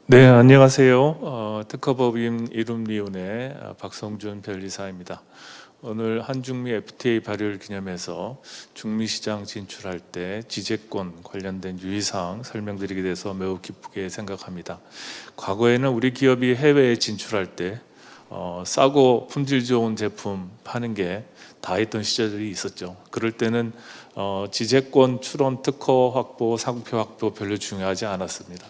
네, 안녕하세요. 특허법인 이룸리온의 박성준 변리사입니다. 오늘 한중미 FTA 발의를 기념해서 중미 시장 진출할 때 지재권 관련된 유의사항 설명드리게 돼서 매우 기쁘게 생각합니다. 과거에는 우리 기업이 해외에 진출할 때 싸고 품질 좋은 제품 파는 게 다했던 시절이 있었죠. 그럴 때는 지재권 출원 특허 확보, 상표 확보 별로 중요하지 않았습니다.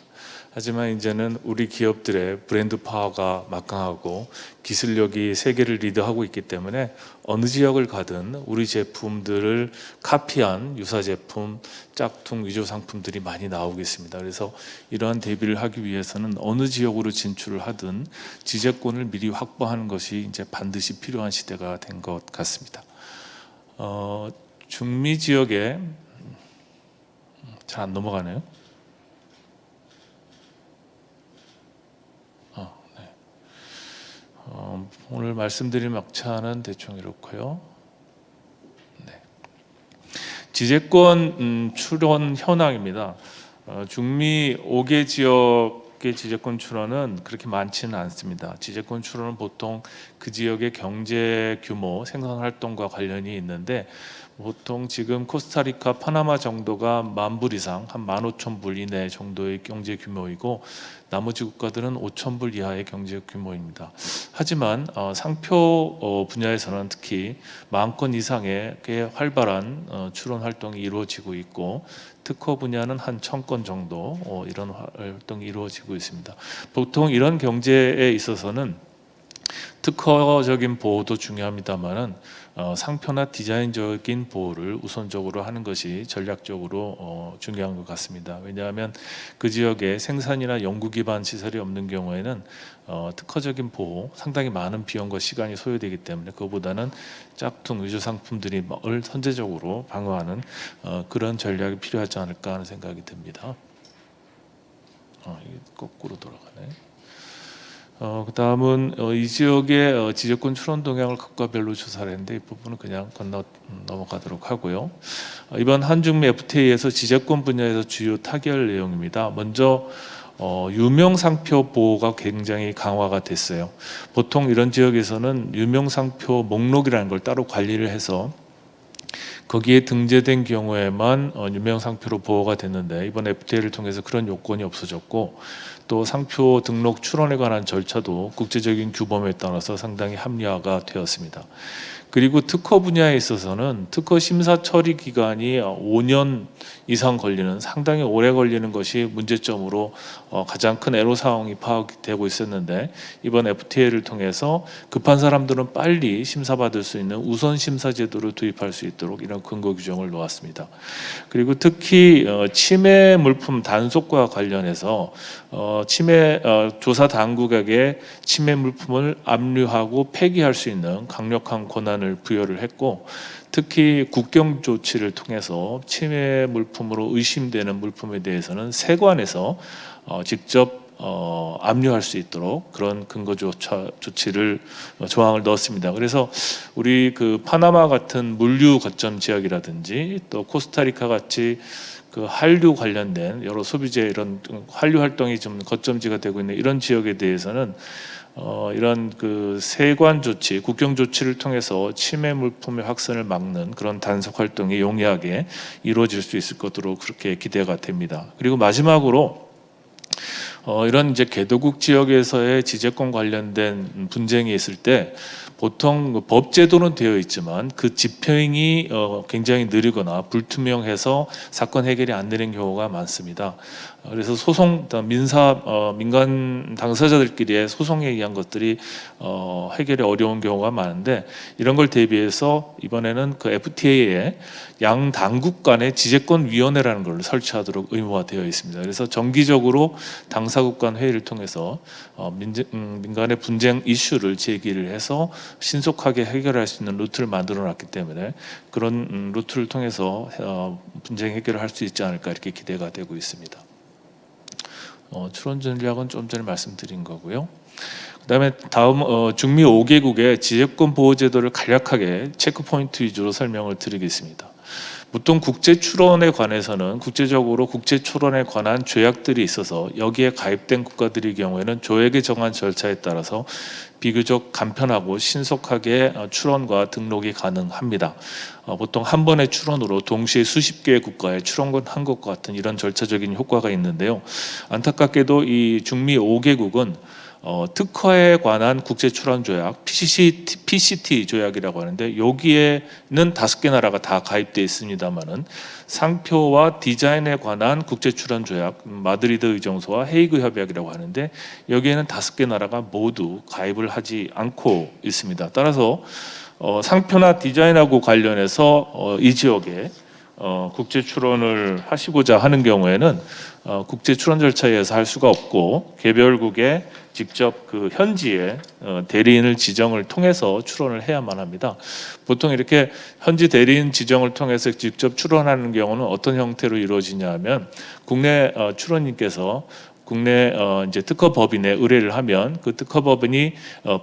하지만 이제는 우리 기업들의 브랜드 파워가 막강하고 기술력이 세계를 리드하고 있기 때문에 어느 지역을 가든 우리 제품들을 카피한 유사 제품, 짝퉁 위조 상품들이 많이 나오고 있습니다. 그래서 이러한 대비를 하기 위해서는 어느 지역으로 진출을 하든 지재권을 미리 확보하는 것이 이제 반드시 필요한 시대가 된 것 같습니다. 중미 지역에 잘 안 넘어가네요. 오늘 말씀드릴 막차는 대충 이렇고요. 네. 지재권 출원 현황입니다. 중미 5개 지역의 지재권 출원은 그렇게 많지는 않습니다. 지재권 출원은 보통 그 지역의 경제 규모, 생산 활동과 관련이 있는데 보통 지금 코스타리카, 파나마 정도가 10,000불 이상, 한 15,000불 이내 정도의 경제 규모이고 나머지 국가들은 5,000불 이하의 경제 규모입니다. 하지만 상표 분야에서는 특히 10,000건 이상의 활발한 출원 활동이 이루어지고 있고 특허 분야는 한 1,000건 정도 이런 활동이 이루어지고 있습니다. 보통 이런 경제에 있어서는 특허적인 보호도 중요합니다만은 상표나 디자인적인 보호를 우선적으로 하는 것이 전략적으로 중요한 것 같습니다. 왜냐하면 그 지역에 생산이나 연구 기반 시설이 없는 경우에는 특허적인 보호, 상당히 많은 비용과 시간이 소요되기 때문에 그보다는 짝퉁 위조 상품들을 선제적으로 방어하는 그런 전략이 필요하지 않을까 하는 생각이 듭니다. 이게 거꾸로 돌아가네. 그 다음은 이 지역의 지재권 출원 동향을 국가별로 조사를 했는데 이 부분은 그냥 넘어가도록 하고요. 이번 한중미 FTA에서 지재권 분야에서 주요 타결 내용입니다. 먼저 유명 상표 보호가 굉장히 강화가 됐어요. 보통 이런 지역에서는 유명 상표 목록이라는 걸 따로 관리를 해서 거기에 등재된 경우에만 유명 상표로 보호가 됐는데 이번 FTA를 통해서 그런 요건이 없어졌고 또 상표 등록 출원에 관한 절차도 국제적인 규범에 따라서 상당히 합리화가 되었습니다. 그리고 특허 분야에 있어서는 특허 심사 처리 기간이 5년 이상 걸리는 상당히 오래 걸리는 것이 문제점으로 가장 큰 애로사항이 파악되고 있었는데 이번 FTA를 통해서 급한 사람들은 빨리 심사받을 수 있는 우선 심사 제도를 도입할 수 있도록 이런 근거 규정을 놓았습니다. 그리고 특히 침해 물품 단속과 관련해서 조사 당국에게 침해 물품을 압류하고 폐기할 수 있는 강력한 권한을 부여를 했고 특히 국경 조치를 통해서 침해 물품으로 의심되는 물품에 대해서는 세관에서 직접 압류할 수 있도록 그런 근거 조치를 조항을 넣었습니다. 그래서 우리 그 파나마 같은 물류 거점 지역이라든지 또 코스타리카 같이 그 한류 관련된 여러 소비재 이런 한류 활동이 좀 거점지가 되고 있는 이런 지역에 대해서는 이런 그 세관 조치, 국경 조치를 통해서 침해 물품의 확산을 막는 그런 단속 활동이 용이하게 이루어질 수 있을 것으로 그렇게 기대가 됩니다. 그리고 마지막으로 이런 이제 개도국 지역에서의 지재권 관련된 분쟁이 있을 때 보통 법 제도는 되어 있지만 그 집행이 굉장히 느리거나 불투명해서 사건 해결이 안 되는 경우가 많습니다. 그래서 민간 당사자들끼리의 소송에 의한 것들이 해결이 어려운 경우가 많은데 이런 걸 대비해서 이번에는 그 FTA에 양 당국 간의 지재권 위원회라는 걸 설치하도록 의무화되어 있습니다. 그래서 정기적으로 당사국 간 회의를 통해서 민간의 분쟁 이슈를 제기를 해서 신속하게 해결할 수 있는 루트를 만들어놨기 때문에 그런 루트를 통해서 분쟁 해결을 할 수 있지 않을까 이렇게 기대가 되고 있습니다. 출원 전략은 좀 전에 말씀드린 거고요. 그다음에 다음 중미 5개국의 지재권 보호 제도를 간략하게 체크 포인트 위주로 설명을 드리겠습니다. 보통 국제 출원에 관해서는 국제적으로 국제 출원에 관한 조약들이 있어서 여기에 가입된 국가들의 경우에는 조약에 정한 절차에 따라서 비교적 간편하고 신속하게 출원과 등록이 가능합니다. 보통 한 번의 출원으로 동시에 수십 개의 국가에 출원한 것과 같은 이런 절차적인 효과가 있는데요. 안타깝게도 이 중미 5개국은 특허에 관한 국제 출원 조약 PCT 조약이라고 하는데 여기에는 5개 나라가 다 가입되어 있습니다만은 상표와 디자인에 관한 국제 출원 조약 마드리드 의정서와 헤이그 협약이라고 하는데 여기에는 5개 나라가 모두 가입을 하지 않고 있습니다. 따라서 상표나 디자인하고 관련해서 이 지역에 국제 출원을 하시고자 하는 경우에는 국제 출원 절차에 의해서 할 수가 없고 개별국에 직접 그 현지에 대리인을 지정을 통해서 출원을 해야만 합니다. 보통 이렇게 현지 대리인 지정을 통해서 직접 출원하는 경우는 어떤 형태로 이루어지냐 하면 국내 출원인께서 국내 이제 특허법인에 의뢰를 하면 그 특허법인이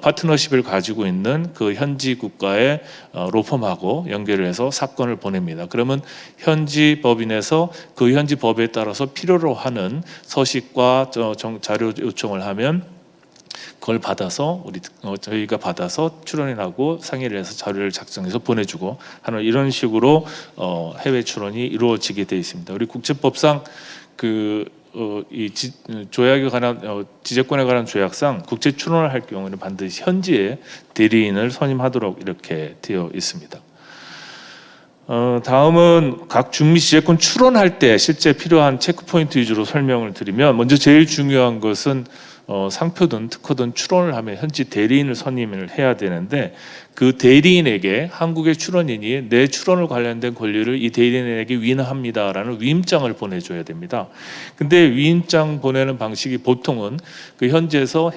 파트너십을 가지고 있는 그 현지 국가의 로펌하고 연결을 해서 사건을 보냅니다. 그러면 현지 법인에서 그 현지 법에 따라서 필요로 하는 서식과 자료 요청을 하면 그걸 받아서 저희가 받아서 출원인하고 상의를 해서 자료를 작성해서 보내주고 하는 이런 식으로 해외 출원이 이루어지게 되어 있습니다. 우리 국제법상 조약에 관한 지재권에 관한 조약상 국제 출원을 할 경우에는 반드시 현지에 대리인을 선임하도록 이렇게 되어 있습니다. 다음은 각 중미 지재권 출원할 때 실제 필요한 체크포인트 위주로 설명을 드리면 먼저 제일 중요한 것은 상표든 특허든 출원을 하면 현지 대리인을 선임을 해야 되는데 그 대리인에게 한국의 출원인이 내 출원을 관련된 권리를 이 대리인에게 위임합니다라는 위임장을 보내줘야 됩니다. 근데 위임장 보내는 방식이 보통은 그 현지에서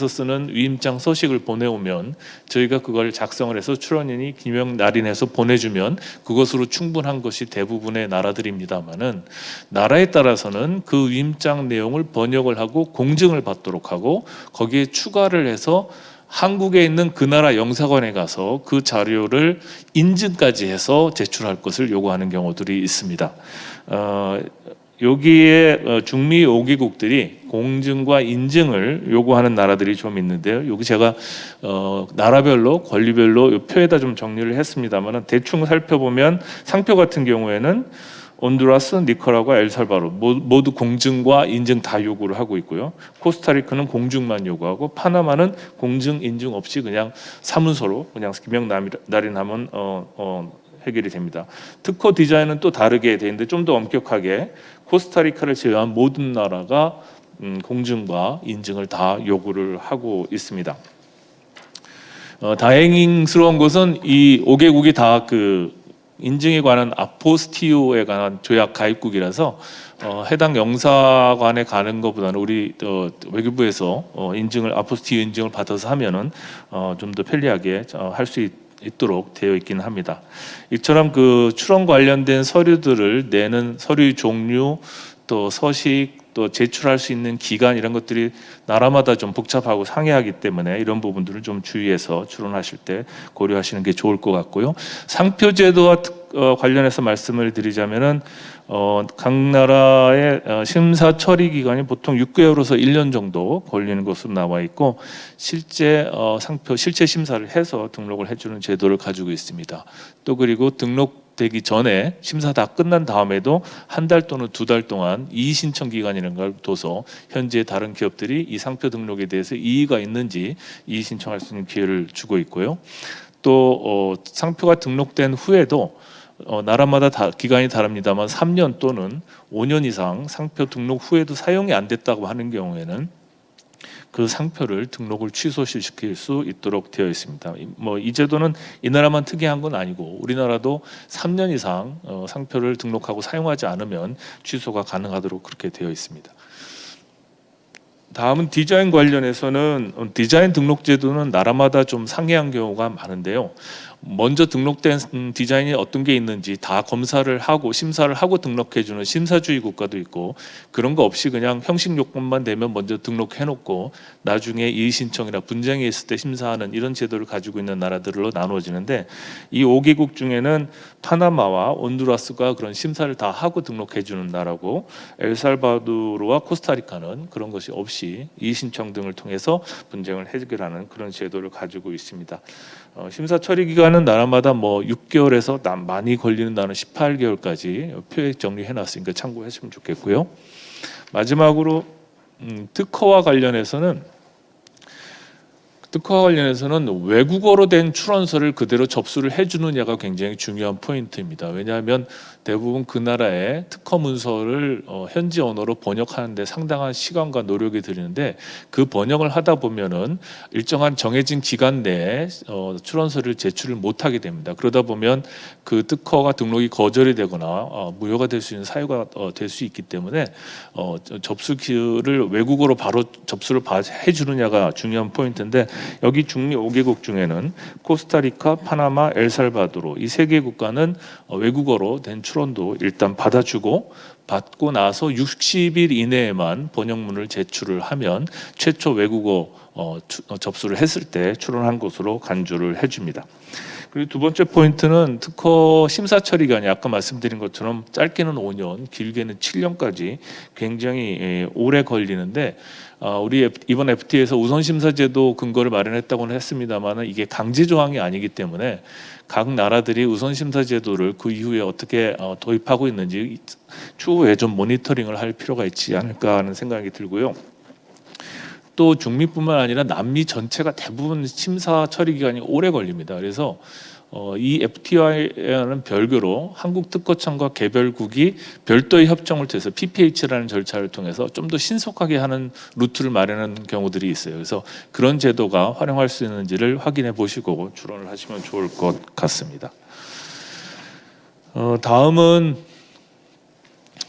쓰는 위임장 서식을 보내오면 저희가 그걸 작성을 해서 출원인이 기명 날인해서 보내주면 그것으로 충분한 것이 대부분의 나라들입니다만은 나라에 따라서는 그 위임장 내용을 번역을 하고 공증을 받도록 하고 거기에 추가를 해서 한국에 있는 그 나라 영사관에 가서 그 자료를 인증까지 해서 제출할 것을 요구하는 경우들이 있습니다. 여기에 중미 5개국들이 공증과 인증을 요구하는 나라들이 좀 있는데요. 여기 제가 나라별로 권리별로 이 표에다 좀 정리를 했습니다만 대충 살펴보면 상표 같은 경우에는 온두라스, 니카라과, 엘살바도르 모두 공증과 인증 다 요구를 하고 있고요. 코스타리카는 공증만 요구하고 파나마는 공증, 인증 없이 그냥 사문서로 그냥 기명 날인하면 해결이 됩니다. 특허 디자인은 또 다르게 되는데 좀 더 엄격하게 코스타리카를 제외한 모든 나라가 공증과 인증을 다 요구를 하고 있습니다. 다행스러운 것은 이 5개국이 다 인증에 관한 아포스티오에 관한 조약 가입국이라서 해당 영사관에 가는 것보다는 우리 외교부에서 아포스티오 인증을 받아서 하면은 좀 더 편리하게 할 수 있도록 되어 있기는 합니다. 이처럼 그 출원 관련된 서류들을 내는 서류 종류 또 서식 또 제출할 수 있는 기간 이런 것들이 나라마다 좀 복잡하고 상이하기 때문에 이런 부분들을 좀 주의해서 출원하실 때 고려하시는 게 좋을 것 같고요. 상표제도와 관련해서 말씀을 드리자면은 각 나라의 심사 처리 기간이 보통 6개월에서 1년 정도 걸리는 것으로 나와 있고 실제 상표 실체 심사를 해서 등록을 해주는 제도를 가지고 있습니다. 또 그리고 등록되기 전에 심사 다 끝난 다음에도 한 달 또는 2달 동안 이의 신청 기간이라는 걸 둬서 현재 다른 기업들이 이 상표 등록에 대해서 이의가 있는지 이의 신청할 수 있는 기회를 주고 있고요. 또 상표가 등록된 후에도 나라마다 기간이 다릅니다만 3년 또는 5년 이상 상표 등록 후에도 사용이 안 됐다고 하는 경우에는 그 상표를 등록을 취소시킬 수 있도록 되어 있습니다. 이 제도는 이 나라만 특이한 건 아니고 우리나라도 3년 이상 상표를 등록하고 사용하지 않으면 취소가 가능하도록 그렇게 되어 있습니다. 다음은 디자인 관련해서는 디자인 등록 제도는 나라마다 좀 상이한 경우가 많은데요. 먼저 등록된 디자인이 어떤 게 있는지 다 검사를 하고 심사를 하고 등록해주는 심사주의 국가도 있고, 그런 거 없이 그냥 형식 요건만 되면 먼저 등록해놓고 나중에 이의 신청이나 분쟁이 있을 때 심사하는 이런 제도를 가지고 있는 나라들로 나누어지는데, 이 5개국 중에는 파나마와 온두라스가 그런 심사를 다 하고 등록해주는 나라고, 엘살바도르와 코스타리카는 그런 것이 없이 이의 신청 등을 통해서 분쟁을 해결하는 그런 제도를 가지고 있습니다. 심사 처리 기간은 나라마다 뭐 6개월에서 많이 걸리는 나라는 18개월까지 표에 정리해놨으니까 참고하시면 좋겠고요. 마지막으로 특허와 관련해서는 외국어로 된 출원서를 그대로 접수를 해주느냐가 굉장히 중요한 포인트입니다. 왜냐하면 대부분 그 나라의 특허 문서를 현지 언어로 번역하는 데 상당한 시간과 노력이 들이는데, 그 번역을 하다 보면은 일정한 정해진 기간 내에 출원서를 제출을 못하게 됩니다. 그러다 보면 그 특허가 등록이 거절이 되거나 무효가 될 수 있는 사유가 될 수 있기 때문에 접수를 외국어로 바로 접수를 해주느냐가 중요한 포인트인데, 여기 중미 5개국 중에는 코스타리카, 파나마, 엘살바도르 이 3개 국가는 외국어로 된 출원도 일단 받아주고, 받고 나서 60일 이내에만 번역문을 제출을 하면 최초 외국어 접수를 했을 때 출원한 것으로 간주를 해줍니다. 그리고 두 번째 포인트는 특허 심사 처리 기간이 아까 말씀드린 것처럼 짧게는 5년, 길게는 7년까지 굉장히 오래 걸리는데, 우리 이번 FTA에서 우선 심사 제도 근거를 마련했다고는 했습니다만 이게 강제 조항이 아니기 때문에 각 나라들이 우선 심사 제도를 그 이후에 어떻게 도입하고 있는지 추후에 좀 모니터링을 할 필요가 있지 않을까 하는 생각이 들고요. 또 중미뿐만 아니라 남미 전체가 대부분 심사 처리 기간이 오래 걸립니다. 그래서 이 FTA와는 별개로 한국 특허청과 개별국이 별도의 협정을 통해서 PPH라는 절차를 통해서 좀 더 신속하게 하는 루트를 마련하는 경우들이 있어요. 그래서 그런 제도가 활용할 수 있는지를 확인해 보시고 출원을 하시면 좋을 것 같습니다. 다음은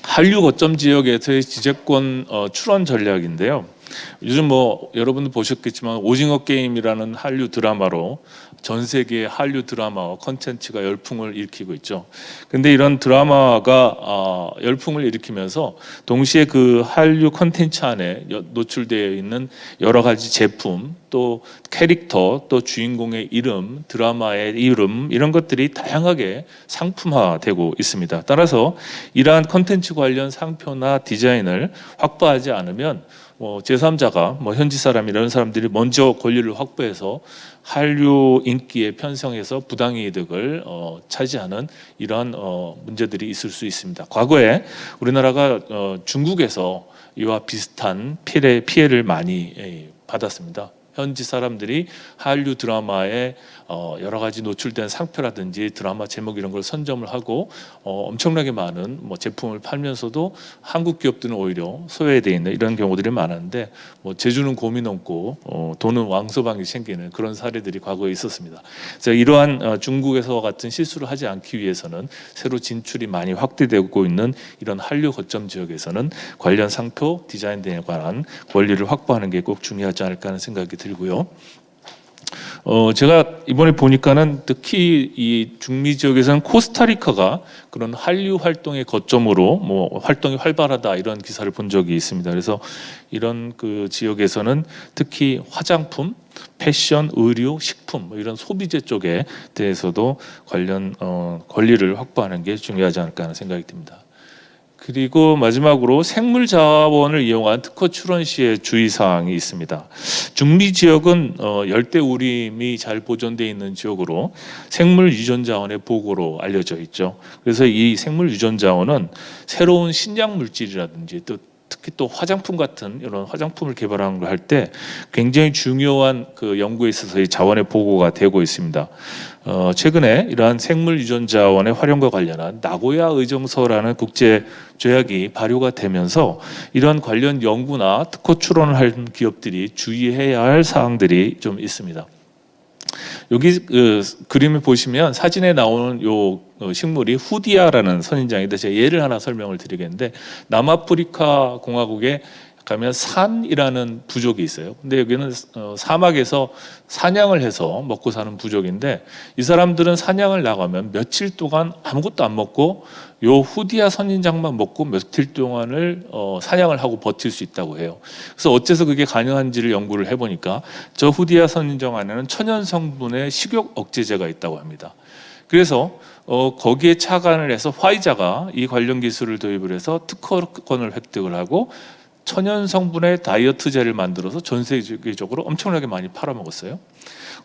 한류 거점 지역에서의 지재권 출원 전략인데요. 요즘 뭐 여러분도 보셨겠지만 오징어 게임이라는 한류 드라마로 전 세계의 한류 드라마와 컨텐츠가 열풍을 일으키고 있죠. 근데 이런 드라마가 열풍을 일으키면서 동시에 그 한류 컨텐츠 안에 노출되어 있는 여러 가지 제품, 또 캐릭터, 또 주인공의 이름, 드라마의 이름, 이런 것들이 다양하게 상품화되고 있습니다. 따라서 이러한 컨텐츠 관련 상표나 디자인을 확보하지 않으면 제3자가 현지 사람 이런 사람들이 먼저 권리를 확보해서 한류 인기에 편성해서 부당이득을 차지하는 이러한 문제들이 있을 수 있습니다. 과거에 우리나라가 중국에서 이와 비슷한 피해를 많이 받았습니다. 현지 사람들이 한류 드라마에 여러 가지 노출된 상표라든지 드라마 제목 이런 걸 선점을 하고 엄청나게 많은 제품을 팔면서도 한국 기업들은 오히려 소외되어 있는 이런 경우들이 많았는데, 제주는 곰이 넘고 돈은 왕서방이 생기는 그런 사례들이 과거에 있었습니다. 그래서 이러한 중국에서와 같은 실수를 하지 않기 위해서는 새로 진출이 많이 확대되고 있는 이런 한류 거점 지역에서는 관련 상표 디자인 등에 관한 권리를 확보하는 게 꼭 중요하지 않을까 하는 생각이 들고요. 제가 이번에 보니까는 특히 이 중미 지역에서는 코스타리카가 그런 한류 활동의 거점으로 활동이 활발하다 이런 기사를 본 적이 있습니다. 그래서 이런 그 지역에서는 특히 화장품, 패션, 의류, 식품 이런 소비재 쪽에 대해서도 관련 권리를 확보하는 게 중요하지 않을까 하는 생각이 듭니다. 그리고 마지막으로 생물 자원을 이용한 특허 출원 시의 주의 사항이 있습니다. 중미 지역은 열대 우림이 잘 보존되어 있는 지역으로 생물 유전 자원의 보고로 알려져 있죠. 그래서 이 생물 유전 자원은 새로운 신약 물질이라든지 또 특히 또 화장품 같은 이런 화장품을 개발하는 걸 할 때 굉장히 중요한 그 연구에 있어서의 자원의 보고가 되고 있습니다. 최근에 이러한 생물 유전 자원의 활용과 관련한 나고야 의정서라는 국제 조약이 발효가 되면서 이런 관련 연구나 특허 출원을 한 기업들이 주의해야 할 사항들이 좀 있습니다. 여기 그림을 보시면 사진에 나오는 요 식물이 후디아라는 선인장인데 제가 예를 하나 설명을 드리겠는데, 남아프리카 공화국의 가면 산이라는 부족이 있어요. 근데 여기는 사막에서 사냥을 해서 먹고 사는 부족인데, 이 사람들은 사냥을 나가면 며칠 동안 아무것도 안 먹고 요 후디아 선인장만 먹고 며칠 동안을 사냥을 하고 버틸 수 있다고 해요. 그래서 어째서 그게 가능한지를 연구를 해보니까 저 후디아 선인장 안에는 천연 성분의 식욕 억제제가 있다고 합니다. 그래서 거기에 착안을 해서 화이자가 이 관련 기술을 도입을 해서 특허권을 획득을 하고 천연 성분의 다이어트제를 만들어서 전 세계적으로 엄청나게 많이 팔아먹었어요.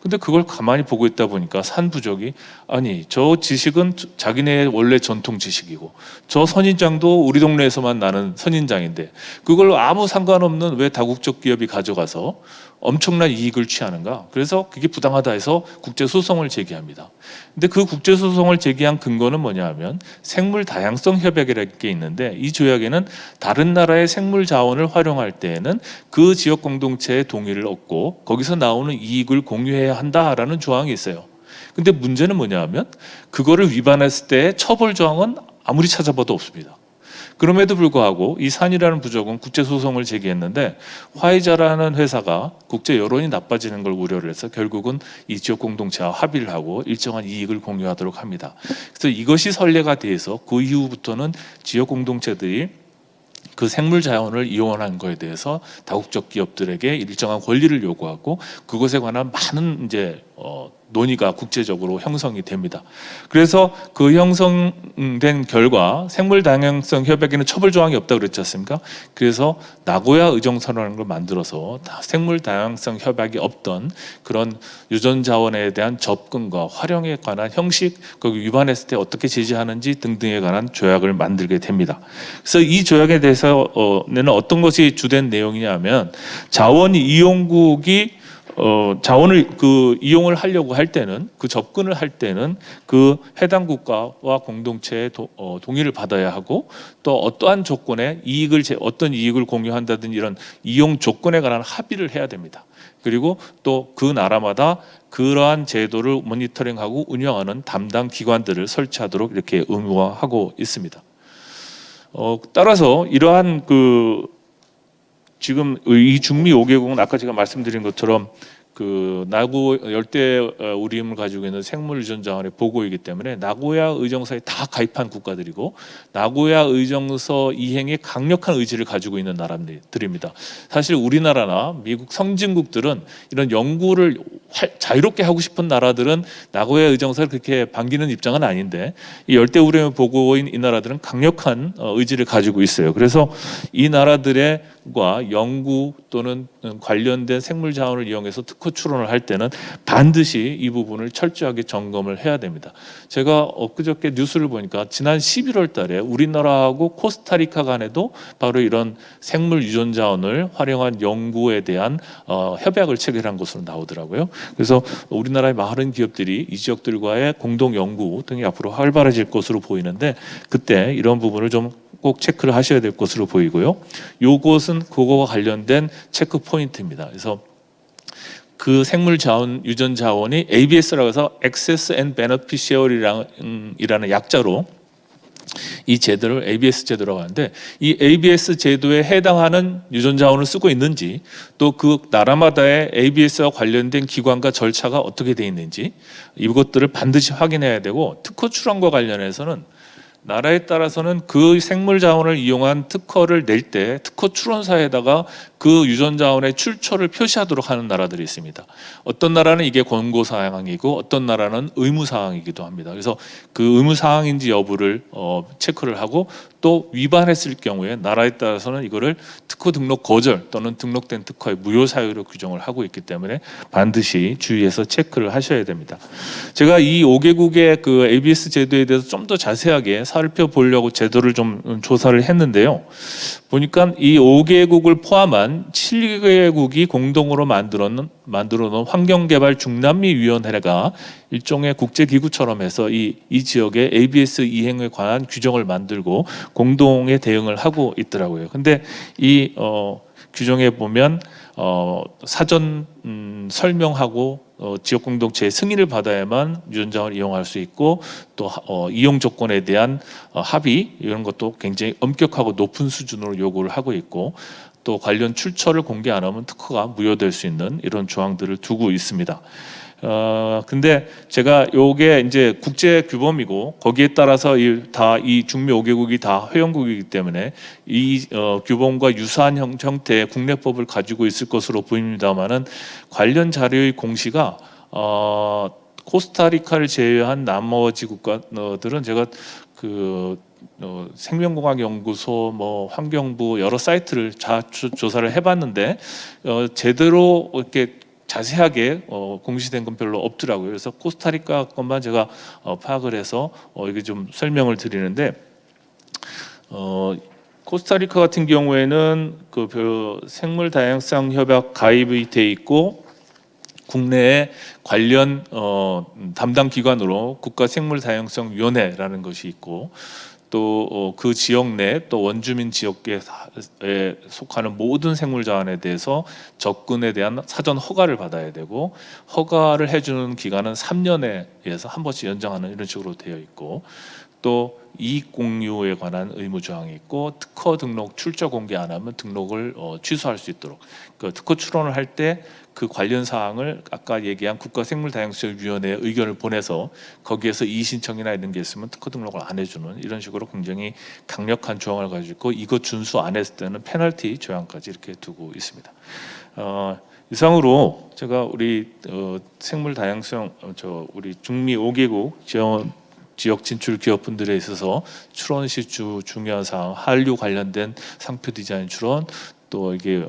근데 그걸 가만히 보고 있다 보니까 산 부족이, 아니 저 지식은 자기네 원래 전통 지식이고 저 선인장도 우리 동네에서만 나는 선인장인데 그걸 아무 상관없는 왜 다국적 기업이 가져가서 엄청난 이익을 취하는가. 그래서 그게 부당하다 해서 국제소송을 제기합니다. 근데 그 국제소송을 제기한 근거는 뭐냐 하면 생물 다양성 협약이라는 게 있는데, 이 조약에는 다른 나라의 생물 자원을 활용할 때에는 그 지역 공동체의 동의를 얻고 거기서 나오는 이익을 공유해야 한다라는 조항이 있어요. 근데 문제는 뭐냐 하면 그거를 위반했을 때 처벌 조항은 아무리 찾아봐도 없습니다. 그럼에도 불구하고 이 산이라는 부족은 국제소송을 제기했는데, 화이자라는 회사가 국제 여론이 나빠지는 걸 우려를 해서 결국은 이 지역 공동체와 합의를 하고 일정한 이익을 공유하도록 합니다. 그래서 이것이 선례가 돼서 그 이후부터는 지역 공동체들이 그 생물 자원을 이용하는 것에 대해서 다국적 기업들에게 일정한 권리를 요구하고 그것에 관한 많은 이제 논의가 국제적으로 형성이 됩니다. 그래서 그 형성된 결과 생물 다양성 협약에는 처벌 조항이 없다고 그랬지 않습니까? 그래서 나고야 의정선언을 만들어서 생물 다양성 협약이 없던 그런 유전 자원에 대한 접근과 활용에 관한 형식, 거기 위반했을 때 어떻게 제재하는지 등등에 관한 조약을 만들게 됩니다. 그래서 이 조약에 대해서는 어떤 것이 주된 내용이냐면, 자원 이용국이 자원을 이용을 하려고 할 때는, 그 접근을 할 때는 그 해당 국가와 공동체의 동의를 받아야 하고, 또 어떠한 조건에 어떤 이익을 공유한다든지 이런 이용 조건에 관한 합의를 해야 됩니다. 그리고 또 그 나라마다 그러한 제도를 모니터링하고 운영하는 담당 기관들을 설치하도록 이렇게 의무화하고 있습니다. 따라서 이러한 지금 이 중미 5개국은 아까 제가 말씀드린 것처럼 그 나고 열대 우림을 가지고 있는 생물 유전 자원의 보고이기 때문에 나고야 의정서에 다 가입한 국가들이고 나고야 의정서 이행에 강력한 의지를 가지고 있는 나라들입니다. 사실 우리나라나 미국 선진국들은 이런 연구를 자유롭게 하고 싶은 나라들은 나고야 의정서를 그렇게 반기는 입장은 아닌데, 이 열대 우림을 보고인 이 나라들은 강력한 의지를 가지고 있어요. 그래서 이 나라들의 연구 또는 관련된 생물 자원을 이용해서 특허 출원을 할 때는 반드시 이 부분을 철저하게 점검을 해야 됩니다. 제가 엊그저께 뉴스를 보니까 지난 11월 달에 우리나라하고 코스타리카 간에도 바로 이런 생물 유전 자원을 활용한 연구에 대한 협약을 체결한 것으로 나오더라고요. 그래서 우리나라의 많은 기업들이 이 지역들과의 공동 연구 등이 앞으로 활발해질 것으로 보이는데, 그때 이런 부분을 좀 꼭 체크를 하셔야 될 것으로 보이고요. 요것은 그거와 관련된 체크 포인트입니다. 그래서 그 생물 자원, 유전 자원이 ABS라고 해서 Access and Beneficiary라는 약자로 이 제도를 ABS 제도라고 하는데, 이 ABS 제도에 해당하는 유전 자원을 쓰고 있는지, 또 그 나라마다의 ABS와 관련된 기관과 절차가 어떻게 되어 있는지 이것들을 반드시 확인해야 되고, 특허 출원과 관련해서는 나라에 따라서는 그 생물 자원을 이용한 특허를 낼 때 특허 출원서에다가 그 유전 자원의 출처를 표시하도록 하는 나라들이 있습니다. 어떤 나라는 이게 권고 사항이고 어떤 나라는 의무 사항이기도 합니다. 그래서 그 의무 사항인지 여부를 체크를 하고, 또 위반했을 경우에 나라에 따라서는 이거를 특허 등록 거절 또는 등록된 특허의 무효 사유로 규정을 하고 있기 때문에 반드시 주의해서 체크를 하셔야 됩니다. 제가 이 5개국의 그 ABS 제도에 대해서 좀 더 자세하게 살펴보려고 제도를 좀 조사를 했는데요. 보니까 이 5개국을 포함한 7개국이 공동으로 만들어 놓은 환경개발 중남미위원회가 일종의 국제기구처럼 해서 이 지역의 ABS 이행에 관한 규정을 만들고 공동의 대응을 하고 있더라고요. 근데 이 규정에 보면 사전 설명하고 지역 공동체의 승인을 받아야만 유전 자원을 이용할 수 있고, 또 이용 조건에 대한 합의 이런 것도 굉장히 엄격하고 높은 수준으로 요구를 하고 있고, 또 관련 출처를 공개 안 하면 특허가 무효될 수 있는 이런 조항들을 두고 있습니다. 근데 제가 요게 이제 국제 규범이고 거기에 따라서 이 중미 5개국이 다 회원국이기 때문에 이 규범과 유사한 형태의 국내법을 가지고 있을 것으로 보입니다만은 관련 자료의 공시가 코스타리카를 제외한 나머지 국가들은 제가 생명공학연구소, 뭐 환경부 여러 사이트를 조사를 해봤는데 제대로 이렇게 자세하게 공시된 건 별로 없더라고요. 그래서 코스타리카 것만 제가 파악을 해서 이게 좀 설명을 드리는데 코스타리카 같은 경우에는 그 생물 다양성 협약 가입이 돼 있고 국내에 관련 담당 기관으로 국가생물다양성위원회라는 것이 있고 또 그 지역 내 또 원주민 지역에 속하는 모든 생물 자원에 대해서 접근에 대한 사전 허가를 받아야 되고 허가를 해주는 기간은 3년에서 한 번씩 연장하는 이런 식으로 되어 있고 또 이익 공유에 관한 의무 조항이 있고 특허 등록 출처 공개 안 하면 등록을 취소할 수 있도록 그 특허 출원을 할 때 그 관련 사항을 아까 얘기한 국가생물다양성위원회에 의견을 보내서 거기에서 이의 신청이나 이런 게 있으면 특허 등록을 안 해주는 이런 식으로 굉장히 강력한 조항을 가지고 있고 이거 준수 안 했을 때는 페널티 조항까지 이렇게 두고 있습니다. 이상으로 제가 우리 생물 다양성 우리 중미 5개국 지역 진출 기업분들에 있어서 출원 시 중요한 사항, 한류 관련된 상표 디자인 출원, 또 이게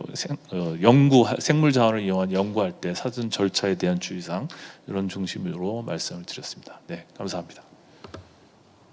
생물 자원을 이용한 연구할 때 사전 절차에 대한 주의사항 이런 중심으로 말씀을 드렸습니다. 네, 감사합니다.